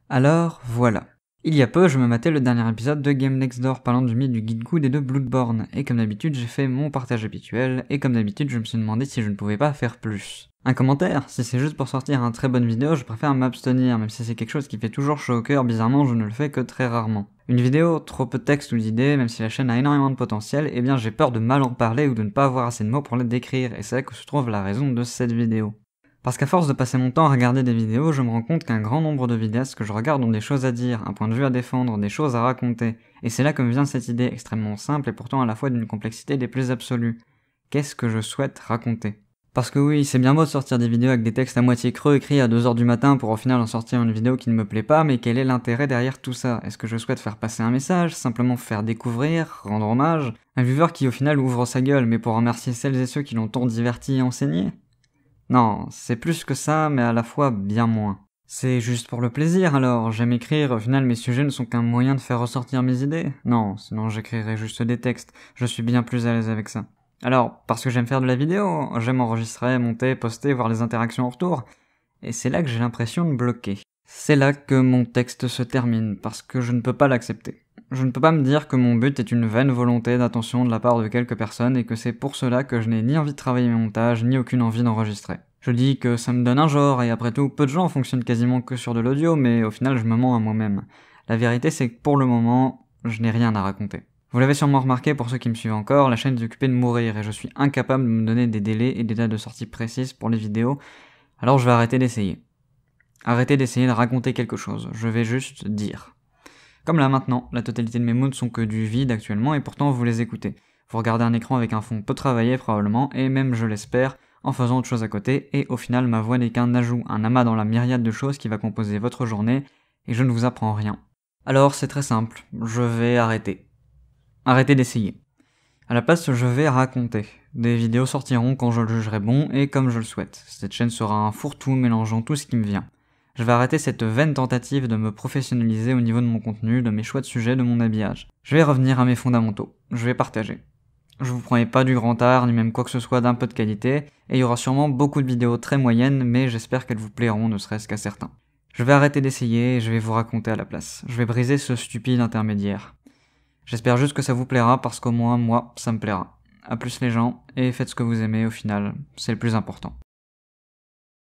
Alors, voilà. Il y a peu, je me matais le dernier épisode de Game Next Door parlant du mythe du Guild Good et de Bloodborne, et comme d'habitude j'ai fait mon partage habituel, et comme d'habitude je me suis demandé si je ne pouvais pas faire plus. Un commentaire? Si c'est juste pour sortir une très bonne vidéo, je préfère m'abstenir, même si c'est quelque chose qui fait toujours chaud au cœur, bizarrement je ne le fais que très rarement. Une vidéo, trop peu de texte ou d'idées, même si la chaîne a énormément de potentiel, eh bien j'ai peur de mal en parler ou de ne pas avoir assez de mots pour la décrire, et c'est là que se trouve la raison de cette vidéo. Parce qu'à force de passer mon temps à regarder des vidéos, je me rends compte qu'un grand nombre de vidéastes que je regarde ont des choses à dire, un point de vue à défendre, des choses à raconter. Et c'est là que me vient cette idée extrêmement simple et pourtant à la fois d'une complexité des plus absolues. Qu'est-ce que je souhaite raconter? Parce que oui, c'est bien beau de sortir des vidéos avec des textes à moitié creux écrits à 2h du matin pour au final en sortir une vidéo qui ne me plaît pas, mais quel est l'intérêt derrière tout ça? Est-ce que je souhaite faire passer un message, simplement faire découvrir, rendre hommage? Un viewer qui au final ouvre sa gueule, mais pour remercier celles et ceux qui l'ont tant diverti et enseigné? Non, c'est plus que ça, mais à la fois bien moins. C'est juste pour le plaisir alors, j'aime écrire, au final mes sujets ne sont qu'un moyen de faire ressortir mes idées? Non, sinon j'écrirais juste des textes, je suis bien plus à l'aise avec ça. Alors, parce que j'aime faire de la vidéo, j'aime enregistrer, monter, poster, voir les interactions en retour, et c'est là que j'ai l'impression de bloquer. C'est là que mon texte se termine, parce que je ne peux pas l'accepter. Je ne peux pas me dire que mon but est une vaine volonté d'attention de la part de quelques personnes et que c'est pour cela que je n'ai ni envie de travailler mes montages, ni aucune envie d'enregistrer. Je dis que ça me donne un genre, et après tout, peu de gens fonctionnent quasiment que sur de l'audio, mais au final je me mens à moi-même. La vérité c'est que pour le moment, je n'ai rien à raconter. Vous l'avez sûrement remarqué pour ceux qui me suivent encore, la chaîne est occupée de mourir et je suis incapable de me donner des délais et des dates de sortie précises pour les vidéos, alors je vais arrêter d'essayer. Arrêtez d'essayer de raconter quelque chose, je vais juste dire. Comme là maintenant, la totalité de mes mots ne sont que du vide actuellement et pourtant vous les écoutez. Vous regardez un écran avec un fond peu travaillé probablement, et même je l'espère, en faisant autre chose à côté, et au final ma voix n'est qu'un ajout, un amas dans la myriade de choses qui va composer votre journée, et je ne vous apprends rien. Alors c'est très simple, je vais arrêter. Arrêtez d'essayer. À la place, je vais raconter. Des vidéos sortiront quand je le jugerai bon et comme je le souhaite. Cette chaîne sera un fourre-tout mélangeant tout ce qui me vient. Je vais arrêter cette vaine tentative de me professionnaliser au niveau de mon contenu, de mes choix de sujets, de mon habillage. Je vais revenir à mes fondamentaux. Je vais partager. Je vous promets pas du grand art, ni même quoi que ce soit d'un peu de qualité, et il y aura sûrement beaucoup de vidéos très moyennes, mais j'espère qu'elles vous plairont, ne serait-ce qu'à certains. Je vais arrêter d'essayer et je vais vous raconter à la place. Je vais briser ce stupide intermédiaire. J'espère juste que ça vous plaira parce qu'au moins moi, ça me plaira. A plus les gens, et faites ce que vous aimez au final, c'est le plus important.